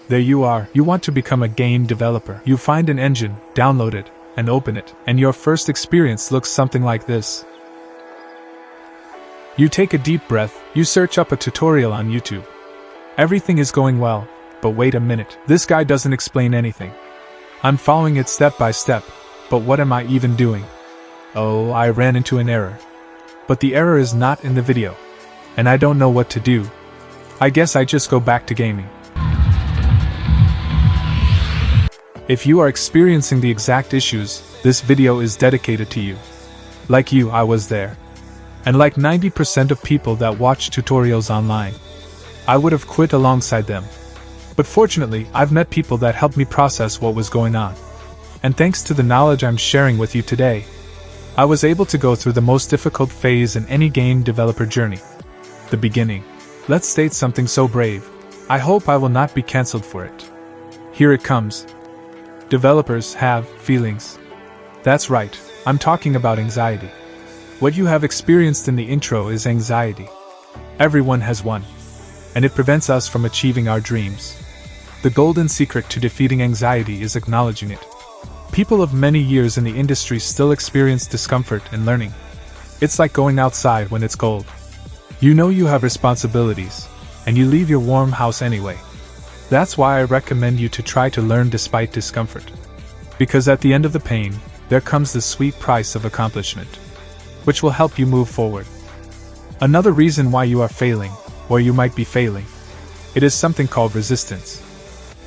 There you are, you want to become a game developer. You find an engine, download it, and open it, and your first experience looks something like this. You take a deep breath, you search up a tutorial on YouTube. Everything is going well, but wait a minute, this guy doesn't explain anything. I'm following it step by step, but what am I even doing? Oh, I ran into an error. But the error is not in the video, and I don't know what to do. I guess I just go back to gaming. If you are experiencing the exact issues, this video is dedicated to you. Like you, I was there. And like 90% of people that watch tutorials online, I would have quit alongside them. But fortunately, I've met people that helped me process what was going on. And thanks to the knowledge I'm sharing with you today, I was able to go through the most difficult phase in any game developer journey. The beginning. Let's state something so brave. I hope I will not be cancelled for it. Here it comes. Developers have feelings. That's right, I'm talking about anxiety. What you have experienced in the intro is anxiety. Everyone has one. And it prevents us from achieving our dreams. The golden secret to defeating anxiety is acknowledging it. People of many years in the industry still experience discomfort in learning. It's like going outside when it's cold. You know you have responsibilities, and you leave your warm house anyway. That's why I recommend you to try to learn despite discomfort. Because at the end of the pain, there comes the sweet price of accomplishment, which will help you move forward. Another reason why you are failing, or you might be failing, it is something called resistance.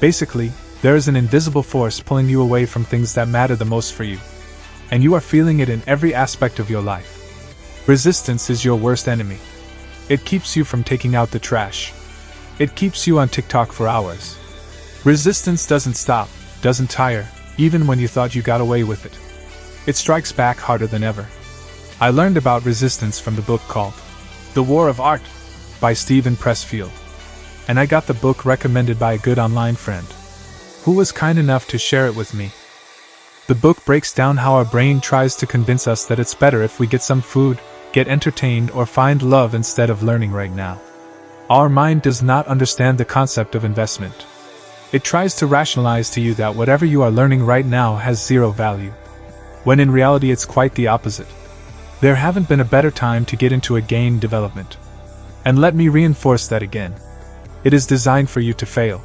Basically, there is an invisible force pulling you away from things that matter the most for you. And you are feeling it in every aspect of your life. Resistance is your worst enemy. It keeps you from taking out the trash. It keeps you on TikTok for hours. Resistance doesn't stop, doesn't tire, even when you thought you got away with it. It strikes back harder than ever. I learned about resistance from the book called The War of Art by Steven Pressfield. And I got the book recommended by a good online friend, who was kind enough to share it with me. The book breaks down how our brain tries to convince us that it's better if we get some food, get entertained, or find love instead of learning right now. Our mind does not understand the concept of investment. It tries to rationalize to you that whatever you are learning right now has zero value, when in reality it's quite the opposite. There haven't been a better time to get into a game development. And let me reinforce that again. It is designed for you to fail.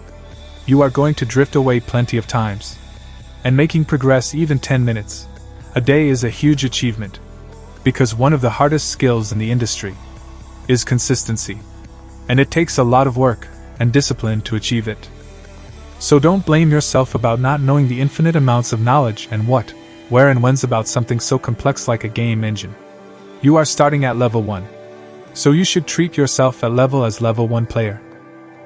You are going to drift away plenty of times. And making progress even 10 minutes a day is a huge achievement. Because one of the hardest skills in the industry is consistency. And it takes a lot of work and discipline to achieve it. So don't blame yourself about not knowing the infinite amounts of knowledge and what, where and when's about something so complex like a game engine. You are starting at level 1. So you should treat yourself at level as level 1 player.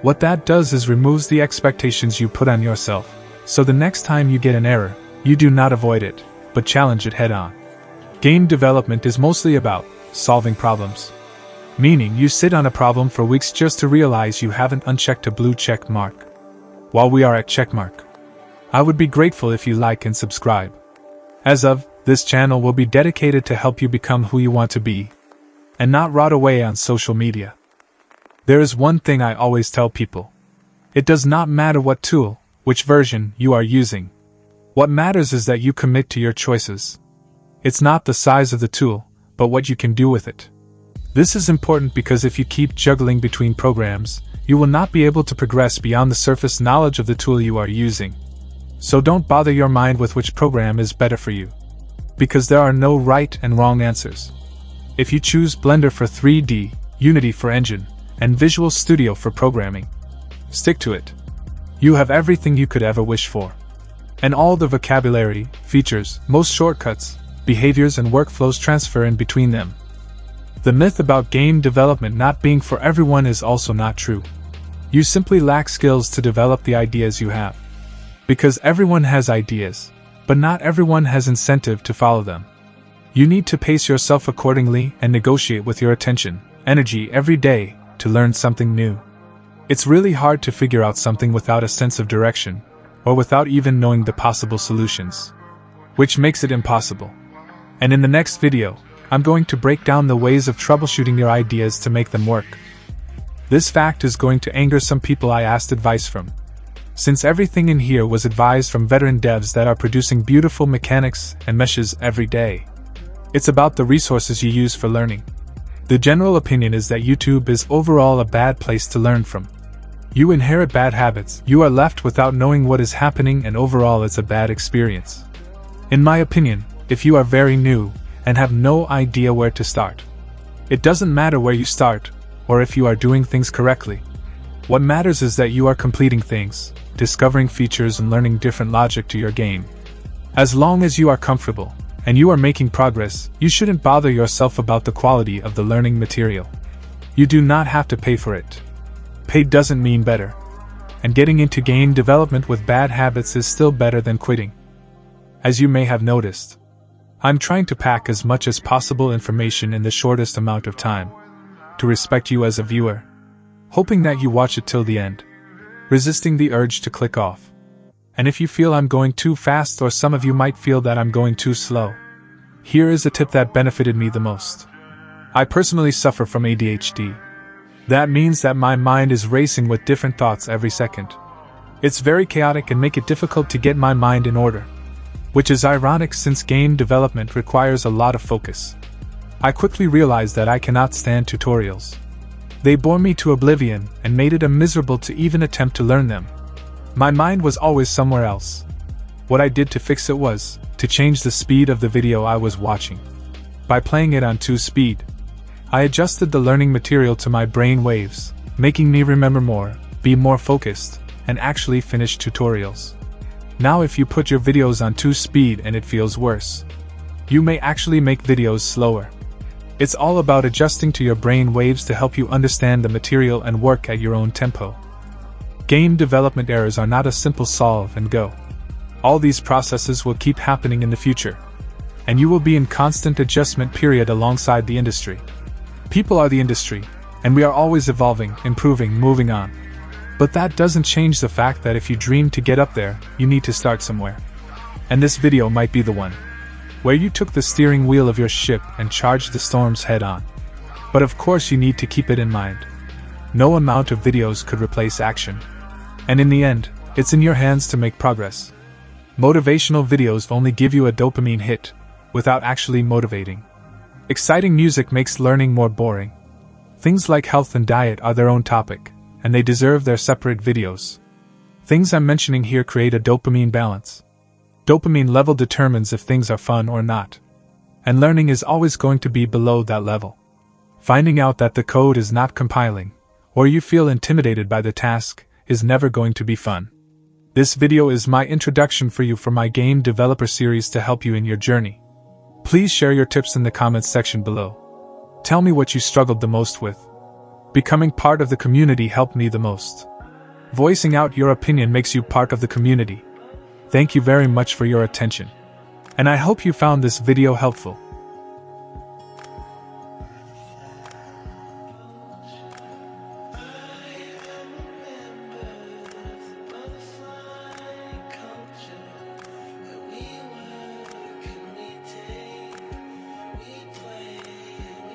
What that does is removes the expectations you put on yourself, so the next time you get an error, you do not avoid it, but challenge it head on. Game development is mostly about solving problems. Meaning you sit on a problem for weeks just to realize you haven't unchecked a blue check mark. While we are at checkmark, I would be grateful if you like and subscribe. As of, this channel will be dedicated to help you become who you want to be, and not rot away on social media. There is one thing I always tell people. It does not matter what tool, which version you are using. What matters is that you commit to your choices. It's not the size of the tool, but what you can do with it. This is important because if you keep juggling between programs, you will not be able to progress beyond the surface knowledge of the tool you are using. So don't bother your mind with which program is better for you. Because there are no right and wrong answers. If you choose Blender for 3D, Unity for engine, and Visual Studio for programming, stick to it. You have everything you could ever wish for. And all the vocabulary, features, most shortcuts, behaviors and workflows transfer in between them. The myth about game development not being for everyone is also not true. You simply lack skills to develop the ideas you have. Because everyone has ideas, but not everyone has incentive to follow them. You need to pace yourself accordingly and negotiate with your attention, energy every day to learn something new. It's really hard to figure out something without a sense of direction, or without even knowing the possible solutions. Which makes it impossible. And in the next video, I'm going to break down the ways of troubleshooting your ideas to make them work. This fact is going to anger some people I asked advice from. since everything in here was advised from veteran devs that are producing beautiful mechanics and meshes every day. It's about the resources you use for learning. The general opinion is that YouTube is overall a bad place to learn from. You inherit bad habits, you are left without knowing what is happening, and overall it's a bad experience. In my opinion, if you are very new and have no idea where to start, it doesn't matter where you start or if you are doing things correctly. What matters is that you are completing things, discovering features and learning different logic to your game. As long as you are comfortable and you are making progress, you shouldn't bother yourself about the quality of the learning material. You do not have to pay for it. Paid doesn't mean better. And getting into game development with bad habits is still better than quitting. As you may have noticed, I'm trying to pack as much as possible information in the shortest amount of time, to respect you as a viewer, hoping that you watch it till the end, resisting the urge to click off. And if you feel I'm going too fast, or some of you might feel that I'm going too slow, here is a tip that benefited me the most. I personally suffer from ADHD. That means that my mind is racing with different thoughts every second. It's very chaotic and make it difficult to get my mind in order, which is ironic since game development requires a lot of focus. I quickly realized that I cannot stand tutorials. They bore me to oblivion and made it miserable to even attempt to learn them. My mind was always somewhere else. What I did to fix it was to change the speed of the video I was watching. By playing it on 2 speed, I adjusted the learning material to my brain waves, making me remember more, be more focused, and actually finish tutorials. Now if you put your videos on 2 speed and it feels worse, you may actually make videos slower. It's all about adjusting to your brain waves to help you understand the material and work at your own tempo. Game development errors are not a simple solve and go. All these processes will keep happening in the future, and you will be in constant adjustment period alongside the industry. People are the industry, and we are always evolving, improving, moving on. But that doesn't change the fact that if you dream to get up there, you need to start somewhere. And this video might be the one, where you took the steering wheel of your ship and charged the storms head on. But of course you need to keep it in mind. No amount of videos could replace action. And in the end, it's in your hands to make progress. Motivational videos only give you a dopamine hit, without actually motivating. Exciting music makes learning more boring. Things like health and diet are their own topic, and they deserve their separate videos. Things I'm mentioning here create a dopamine balance. Dopamine level determines if things are fun or not. And learning is always going to be below that level. Finding out that the code is not compiling, or you feel intimidated by the task, is never going to be fun. This video is my introduction for you for my game developer series to help you in your journey. Please share your tips in the comments section below. Tell me what you struggled the most with. Becoming part of the community helped me the most. Voicing out your opinion makes you part of the community. Thank you very much for your attention. And I hope you found this video helpful.